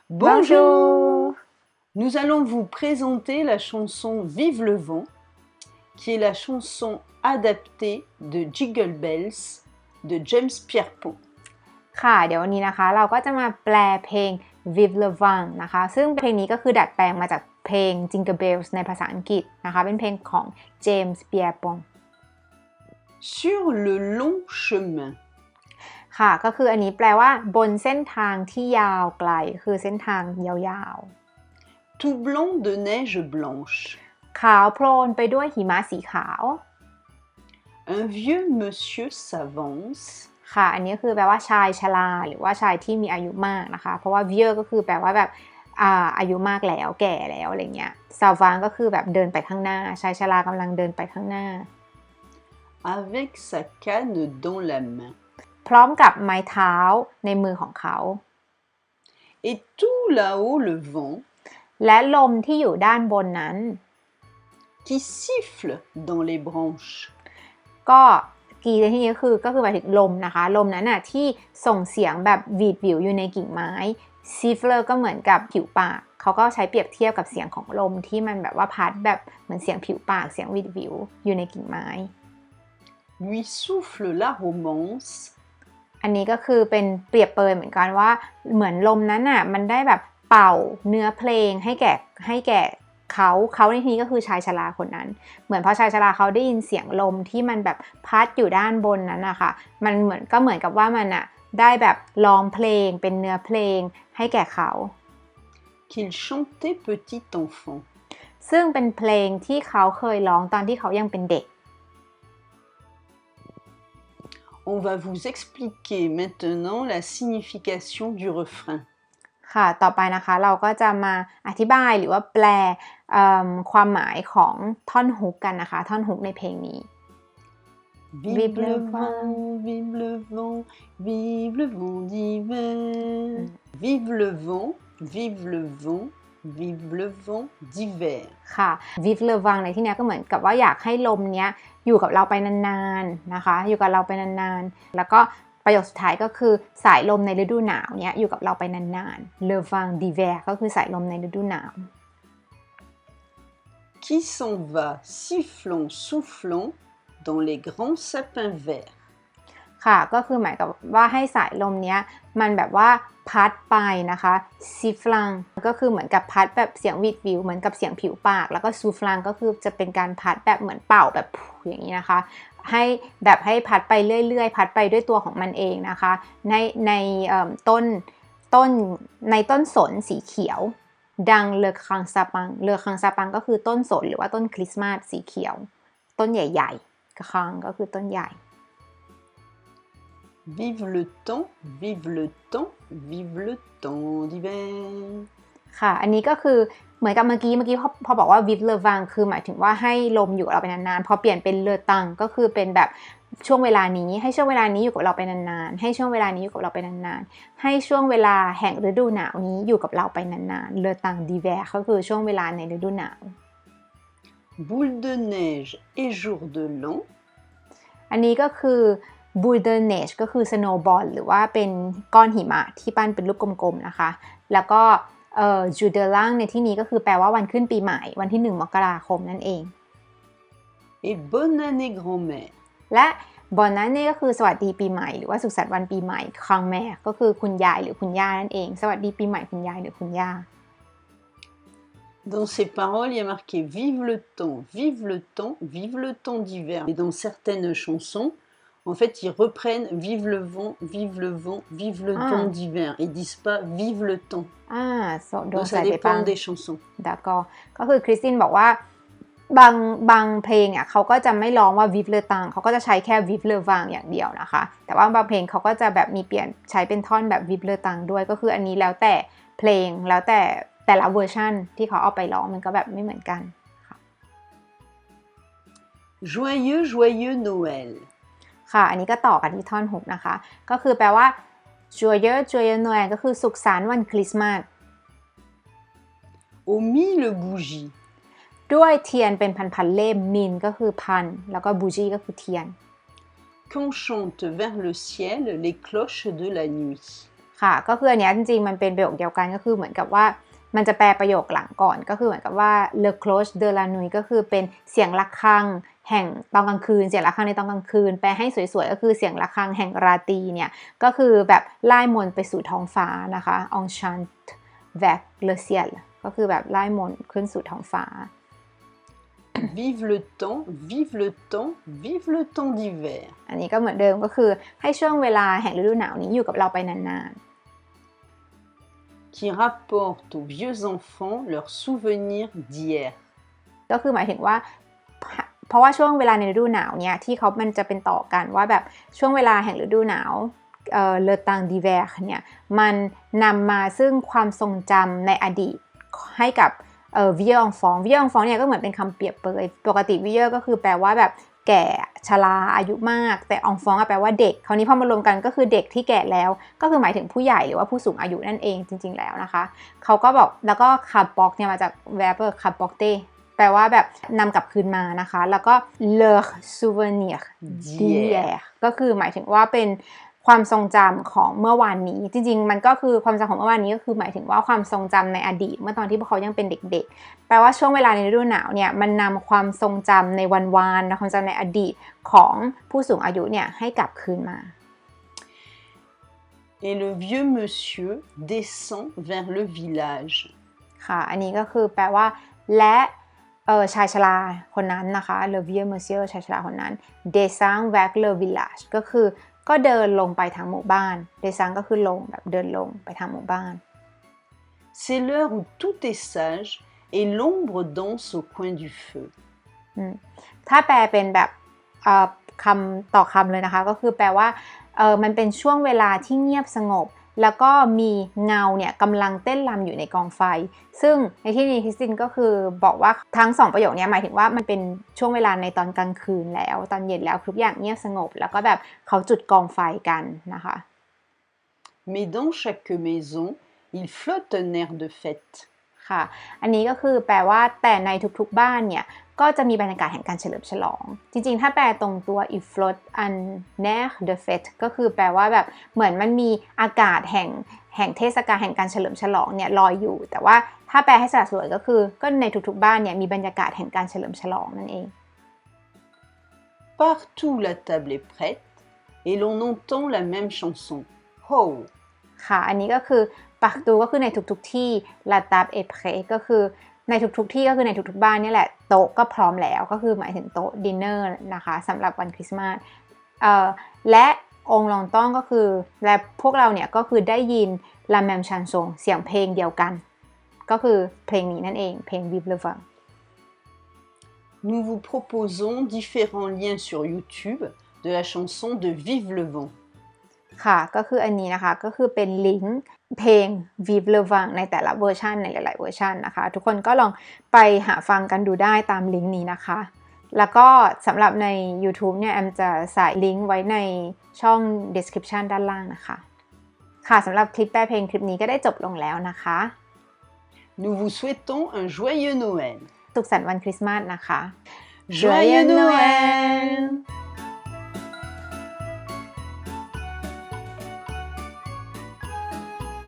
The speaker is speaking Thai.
Bonjour! Nous allons vous présenter la chanson Vive le vent, qui est la chanson adaptée de Jingle Bells de James Pierpont. ค่ะเดี๋ยววันนี้นะคะเราก็จะมาแปลเพลง Vive le vent นะคะซึ่งเพลงนี้ก็คือดัดแปลงมาจากเพลง Jingle Bells ในภาษาอังกฤษนะคะเป็นเพลงของ James Pierpont Sur le long chemin ค่ะก็คืออันนี้แปลว่าบนเส้นทางที่ยาวไกลคือเส้นทางยาวๆ Tout blanc de neige blanche ขาวโพลนไปด้วยหิมะสีขาว Un vieux monsieur s'avance ค่ะอันนี้คือแปลว่าชายชราหรือว่าชายที่มีอายุมากนะคะเพราะว่า vieux ก็คือแปลว่าแบบอายุมากแล้วแก่แล้วอะไรเงี้ย s'avance ก็คือแบบเดินไปข้างหน้าชายชรากำลังเดินไปข้างหน้า avec sa canne dans la main พร้อมกับไม้เท้าในมือของเขา Et tout là-haut le vent และลมที่อยู่ด้านบนนั้น qui siffle dans les branches ก็กีในที่นี้ก็คือหมายถึงลมนะคะลมนั้นน่ะที่ส่งเสียงแบบวีดวิวอยู่ในกิ่งไม้ siffler ก็เหมือนกับผิวปากเขาก็ใช้เปรียบเทียบกับเสียงของลมที่มันแบบว่าพัดแบบเหมือนเสียงผิวปากเสียงวีดวิวอยู่ในกิ่งไม้ lui souffle la romance อันนี้ก็คือเป็นเปรียบเปรยเหมือนกันว่าเหมือนลมนั้นน่ะมันได้แบบเป่าเนื้อเพลงให้แก่เขาในที่นี้ก็คือชายชราคนนั้นเหมือนพอชายชราเขาได้ยินเสียงลมที่มันแบบพัดอยู่ด้านบนนั้นนะคะมันเหมือนกับว่ามันน่ะได้แบบร้องเพลงเป็นเนื้อเพลงให้แก่เขา qu'il chantait petit enfant ซึ่งเป็นเพลงที่เขาเคยร้องตอนที่เขายังเป็นเด็ก On va vous expliquer maintenant la signification du refrain. ค่ะต่อไปนะคะเราก็จะมาอธิบายหรือว่าแปลความหมายของท่อนฮุกกันนะคะท่อนฮุกในเพลงนี้ Vive le vent, vive le vent, vive le vent d'hiver. Vive le vent, vive le vent, vive le vent d'hiver. ค่ะ Vive le vent ในที่นี้ก็เหมือนกับว่าอยากให้ลมเนี้ยอยู่กับเราไปนานๆนะคะอยู่กับเราไปนานๆแล้วก็ประโยคสุดท้ายก็คือสายลมในฤดูหนาวเนี้ยอยู่กับเราไปนานๆ Le vent d'hiver ก็คือสายลมในฤดูหนาว Qui s'en va sifflant, soufflant dans les grands sapins verts. ค่ะก็คือหมายกับว่าให้สายลมเนี้ยมันแบบว่าพัดไปนะคะซิฟลังก็คือเหมือนกับพัดแบบเสียงวิดวิวเหมือนกับเสียงผิวปากแล้วก็ซูฟลังก็คือจะเป็นการพัดแบบเหมือนเป่าแบบอย่างนี้นะคะให้พัดไปเรื่อยๆพัดไปด้วยตัวของมันเองนะคะในต้นสนสีเขียวดังเลอคังซาปังก็คือต้นสนหรือว่าต้นคริสต์มาสสีเขียวต้นใหญ่ๆกระคังก็คือต้นใหญ่ Vive le temps, vive le temps, vive le temps d'hiver. ค่ะอันนี้ก็คือเหมือนกับเมื่อกี้พอบอกว่า vive le vent คือหมายถึงว่าให้ลมอยู่กับเราไปนานๆพอเปลี่ยนเป็น le temps ก็คือเป็นแบบช่วงเวลานี้ให้ช่วงเวลานี้อยู่กับเราไปนานๆให้ช่วงเวลานี้อยู่กับเราไปนานๆให้ช่วงเวลาแห่งฤดูหนาวนี้อยู่กับเราไปนานๆ le temps d'hiver ก็คือช่วงเวลาในฤดูหนาว Boule de neige et jour de l'an. อันนี้ก็คือ boule de neige ก็คือ snowball หรือว่าเป็นก้อนหิมะที่ปั้นเป็นรูปกลมๆนะคะแล้วก็jour de l'an ในที่นี้ก็คือแปลว่าวันขึ้นปีใหม่วันที่1 มกราคมนั่นเอง Et bonne année grand-mère. และ bonne année ก็คือสวัสดีปีใหม่หรือว่าสุขสันต์วันปีใหม่ grand-mère ก็คือคุณยายหรือคุณย่านั่นเองสวัสดีปีใหม่คุณยายหรือคุณย่า Dans ces paroles, il y a marqué vive le temps, vive le temps, vive le temps d'hiver. Et dans certaines chansons, en fait, ils reprennent vive le vent, vive le vent, vive le temps d'hiver. Ils disent pas vive le temps. Donc ça dépend des chansons. D'accord. ก็คือคริสตินบอกว่าบางเพลงอ่ะเขาก็จะไม่ร้องว่า vive le temps เขาก็จะใช้แค่ vive le vent อย่างเดียวนะคะแต่ว่าบางเพลงเขาก็จะแบบมีเปลี่ยนใช้เป็นท่อนแบบ vive le temps ด้วยก็คืออันนี้แล้วแต่เพลงแล้วแต่ละเวอร์ชันที่เขาเอาไปร้องมันก็แบบไม่เหมือนกันค่ะ Joyeux joyeux Noël ค่ะอันนี้ก็ต่อกันที่ท่อนฮุกนะคะก็คือแปลว่า joyeux joyeux Noël ก็คือสุขสันต์วันคริสต์มาส Aux mille bougies ด้วยเทียนเป็นพันๆเล่มมินก็คือพันแล้วก็บูจีก็คือเทียน Qu'on chante vers le ciel les cloches de la nuit ค่ะก็คืออันเนี้ยจริงๆมันเป็นประโยคเดียวกันก็คือเหมือนกับว่ามันจะแปลประโยคหลังก่อนก็คือเหมือนกับว่า le cloche de la nuit ก็คือเป็นเสียงระฆังแห่งตอนกลางคืนเสียงระฆังในตอนกลางคืนแปลให้สวยๆก็คือเสียงระฆังแห่งราตรีเนี่ยก็คือแบบล่ายมนต์ไปสู่ท้องฟ้านะคะ enchante vers le ciel ก็คือแบบล่ายมนต์ขึ้นสู่ท้องฟ้าVive le temps, vive le temps, vive le temps d'hiver อันนี้ก็เหมือนเดิมก็คือให้ช่วงเวลาแห่งฤดูหนาวนี้อยู่กับเราไปนานๆ qui rapporte aux vieux enfants leurs souvenirs d'hier ก็คือหมายถึงว่าเพราะว่าช่วงเวลาในฤดูหนาวเนี่ยที่เขามันจะเป็นต่อกันว่าแบบช่วงเวลาแห่งฤดูหนาวle temps d'hiver เนี่ยมันนำมาซึ่งความทรงจำในอดีตให้กับvieux enfant vieux enfant เนี่ยก็เหมือนเป็นคำเปรียบเปรยปกติ vieux ก็คือแปลว่าแบบแก่ชราอายุมากแต่ enfant แปลว่าเด็กคราวนี้พอมารวมกันก็คือเด็กที่แก่แล้วก็คือหมายถึงผู้ใหญ่หรือว่าผู้สูงอายุนั่นเองจริงๆแล้วนะคะเขาก็บอกแล้วก็ rapporte เนี่ยมาจาก verb rapporter แปลว่าแบบนำกลับคืนมานะคะแล้วก็ leur souvenir d'hier ก็คือหมายถึงว่าเป็นความทรงจำของเมื่อวานนี้จริงๆมันก็คือความทรงจำของเมื่อวานนี้ก็คือหมายถึงว่าความทรงจำในอดีตเมื่อตอนที่พวกเขายังเป็นเด็กๆแปลว่าช่วงเวลาในฤดูหนาวเนี่ยมันนำความทรงจำในวันวานความจำในอดีตของผู้สูงอายุเนี่ยให้กลับคืนมา Et le vieux monsieur descend vers le village ค่ะอันนี้ก็คือแปลว่าและชายชราคนนั้นนะคะ le vieux monsieur ชายชราคนนั้น descend vers le village ก็คือก็เดินลงไปทางหมู่บ้าน descend ก็คือลงแบบเดินลงไปทางหมู่บ้าน C'est l'heure où tout est sage et l'ombre danse au coin du feu ถ้าแปลเป็นแบบคำต่อคำเลยนะคะก็คือแปลว่ามันเป็นช่วงเวลาที่เงียบสงบแล้วก็มีเงาเนี่ยกำลังเต้นรำอยู่ในกองไฟซึ่งในที่นี้คริสตินก็คือบอกว่าทั้งสองประโยคนี้หมายถึงว่ามันเป็นช่วงเวลาในตอนกลางคืนแล้วตอนเย็นแล้วทุกอย่างเงียบสงบแล้วก็แบบเขาจุดกองไฟกันนะคะ Mais dans chaque maison il flotte un air de fête ค่ะอันนี้ก็คือแปลว่าแต่ในทุกๆบ้านเนี่ยก็จะมีบรรยากาศแห่งการเฉลิมฉลองจริงๆถ้าแปลตรงตัว il flotte un air de fête ก็คือแปลว่าแบบเหมือนมันมีอากาศแห่งเทศกาลแห่งการเฉลิมฉลองเนี่ยลอยอยู่แต่ว่าถ้าแปลให้สละสวยก็คือก็ในทุกๆบ้านเนี่ยมีบรรยากาศแห่งการเฉลิมฉลองนั่นเอง Partout la table est prête et l'on entend la même chanson Ho ค่ะอันนี้ก็คือปักตูก็คือในทุกๆที่ la table est prête ก็คือในทุกๆที่ก็คือในทุกๆบ้านนี่แหละโต๊ะก็พร้อมแล้วก็คือหมายถึงโต๊ะดินเนอร์นะคะสำหรับวันคริสต์มาสและองค์ลองต้องก็คือและพวกเราเนี่ยก็คือได้ยิน la même chanson เสียงเพลงเดียวกันก็คือเพลงนี้นั่นเองเพลง Vive le vent Nous vous proposons différents liens sur YouTube de la chanson de Vive le vent ค่ะก็คืออันนี้นะคะก็คือเป็นลิงก์เพลง Vive le vent ในแต่ละเวอร์ชันในหลายๆเวอร์ชันนะคะทุกคนก็ลองไปหาฟังกันดูได้ตามลิงก์นี้นะคะแล้วก็สำหรับใน YouTube เนี่ยแอมจะใส่ลิงก์ไว้ในช่อง description ด้านล่างนะคะค่ะสำหรับคลิปแปลเพลงคลิปนี้ก็ได้จบลงแล้วนะคะ Nous vous souhaitons un joyeux Noël สุขสันต์วันคริสต์มาสนะคะ Joyeux Noël